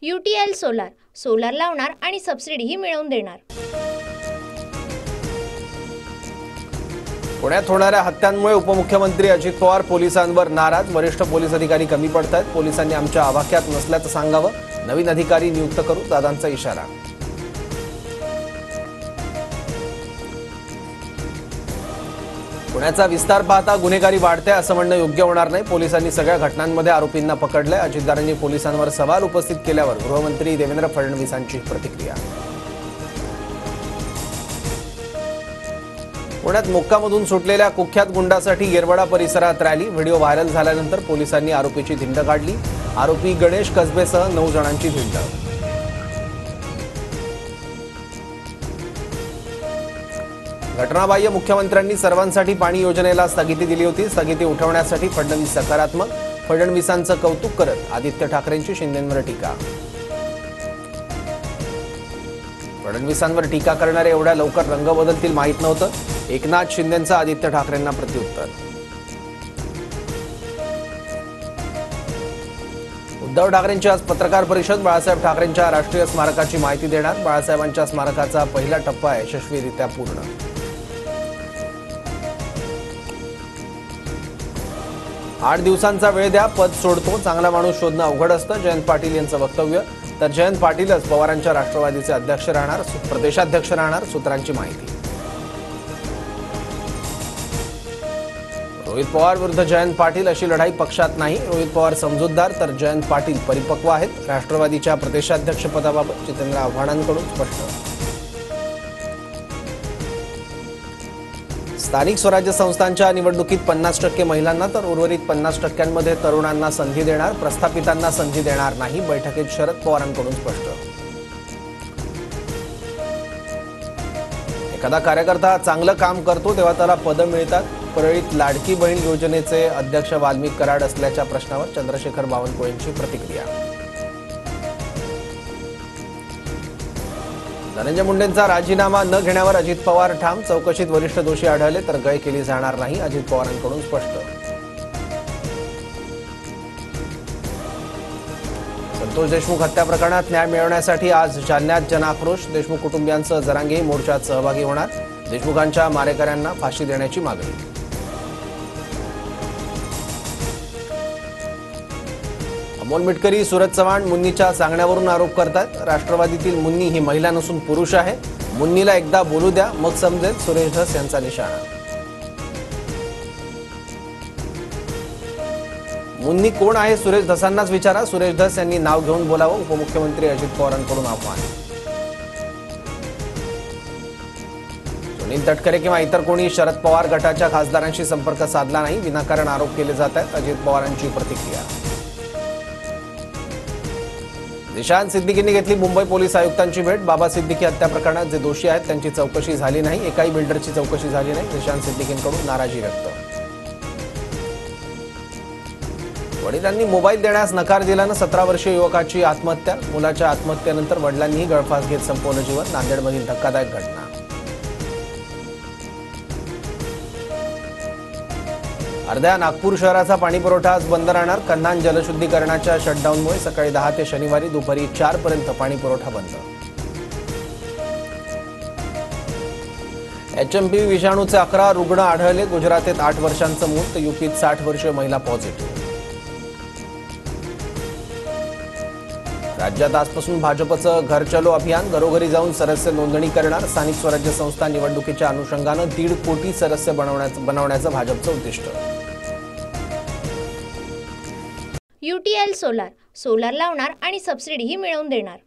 UTL solar solar लावणार आणि सबसिडीही मिळवून देणार। पुण्यात होणाऱ्या हत्यांमुळे उपमुख्यमंत्री अजित पवार पोलिसांवर नाराज। वरिष्ठ पोलीस अधिकारी कमी पडतायत, पोलिसांनी आमच्या आवाक्यात नसल्याचं सांगावं, नवीन अधिकारी नियुक्त करू, दादांचा इशारा। पुण्याचा विस्तार पाहता गुन्हेगारी वाढते असं म्हणणं योग्य होणार नाही। पोलिसांनी सगळ्या घटनांमध्ये आरोपींना पकडलंय। अजितदारांनी पोलिसांवर सवाल उपस्थित केल्यावर गृहमंत्री देवेंद्र फडणवीसांची प्रतिक्रिया। पुण्यात मोक्कामधून सुटलेल्या कुख्यात गुंडासाठी येरवडा परिसरात रॅली। व्हिडिओ व्हायरल झाल्यानंतर पोलिसांनी आरोपीची धिंड काढली। आरोपी गणेश कसबेसह 9 जणांची धिंड। घटनाबाह्य मुख्यमंत्र्यांनी सर्वांसाठी पाणी योजनेला स्थगिती दिली होती। स्थगिती उठवण्यासाठी फडणवीस सकारात्मक। फडणवीसांचं कौतुक करत आदित्य ठाकरेंची शिंदेंवर टीका। फडणवीसांवर टीका करणारे एवढ्या लवकर रंग बदलतील माहीत नव्हतं। एकनाथ शिंदेंचा आदित्य ठाकरेंना प्रत्युत्तर। उद्धव ठाकरेंची आज पत्रकार परिषद। बाळासाहेब ठाकरेंच्या राष्ट्रीय स्मारकाची माहिती देणार। बाळासाहेबांच्या स्मारकाचा पहिला टप्पा यशस्वीरित्या पूर्ण। 8 दिवसांचा वेळ द्या, पद सोडतो, चांगला माणूस शोधणं अवघड असतं, जयंत पाटील यांचं वक्तव्य। तर जयंत पाटीलच पवारांच्या राष्ट्रवादीचे अध्यक्ष राहणार, प्रदेशाध्यक्ष राहणार, सूत्रांची माहिती। रोहित पवार विरुद्ध जयंत पाटील अशी लढाई पक्षात नाही। रोहित पवार समजूतदार तर जयंत पाटील परिपक्व आहेत। राष्ट्रवादीच्या प्रदेशाध्यक्ष पदाबाबत जितेंद्र आव्हाडांकडून स्पष्ट। स्थानिक स्वराज्य संस्थांच्या निवडणुकीत 50% महिलांना तर उर्वरित 50%मध्ये तरुणांना संधी देणार, प्रस्थापितांना संधी देणार नाही, बैठकीत शरद पवारांकडून स्पष्ट। एखादा कार्यकर्ता चांगलं काम करतो तेव्हा त्याला पदं मिळतात। परळीत लाडकी बहीण योजनेचे अध्यक्ष वाल्मिक कराड असल्याच्या प्रश्नावर चंद्रशेखर बावनकुळेंची प्रतिक्रिया। धनंजय मुंडेंचा राजीनामा न घेण्यावर अजित पवार ठाम। चौकशीत वरिष्ठ दोषी आढळले तर गय केली जाणार नाही, अजित पवारांकडून स्पष्ट। संतोष देशमुख हत्या प्रकरणात न्याय मिळवण्यासाठी आज जालन्यात जनाक्रोश। देशमुख कुटुंबियांसह जरांगेही मोर्चात सहभागी होणार। देशमुखांच्या मारेकऱ्यांना फाशी देण्याची मागणी। अमोल मिटकरी, सूरज चव्हाण मुन्नीच्या सांगण्यावरून आरोप करतात। राष्ट्रवादीतील मुन्नी ही महिला नसून पुरुष आहे। मुन्नीला एकदा बोलू द्या, मग समजेल, सुरेश धस यांचा निशाणा। मुन्नी कोण आहे सुरेश धसांनाच विचारा, सुरेश धस यांनी नाव घेऊन बोलावं, उपमुख्यमंत्री अजित पवारांकडून आव्हान। सुनील तटकरे किंवा इतर कोणी शरद पवार गटाच्या खासदारांशी संपर्क साधला नाही, विनाकारण आरोप केले जात आहेत, अजित पवारांची प्रतिक्रिया। निशांत सिद्दीकींनी घेतली मुंबई पोलीस आयुक्तांची भेट। बाबा सिद्दीकी हत्या प्रकरणात जे दोषी आहेत त्यांची चौकशी झाली नाही, एकाही बिल्डरची चौकशी झाली नाही, निशांत सिद्दीकींकडून नाराजी व्यक्त। वडिलांनी मोबाईल देण्यास नकार दिल्यानं 17 वर्षीय युवकाची आत्महत्या। मुलाच्या आत्महत्येनंतर वडिलांनीही गळफास घेत संपवलं जीवन। नांदेडमधील धक्कादायक घटना। अर्ध्या नागपूर शहराचा पाणीपुरवठा आज बंद राहणार। कन्हान जलशुद्धीकरणाच्या शटडाऊनमुळे सकाळी 10 ते शनिवारी दुपारी 4 पर्यंत पाणीपुरवठा बंद। HMPV विषाणूचे 11 रुग्ण आढळले। गुजरातेत 8 वर्षांचं मूल तर UPीत 60 वर्षीय महिला पॉझिटिव्ह। राज्यात आजपासून भाजपचं घर चलो अभियान। घरोघरी जाऊन सदस्य नोंदणी करणार। स्थानिक स्वराज्य संस्था निवडणुकीच्या अनुषंगानं 1.5 कोटी सदस्य बनवण्याचं भाजपचं उद्दिष्ट। UTL सोलार सोलार लावणार आणि सबसिडीही मिळवून देणार।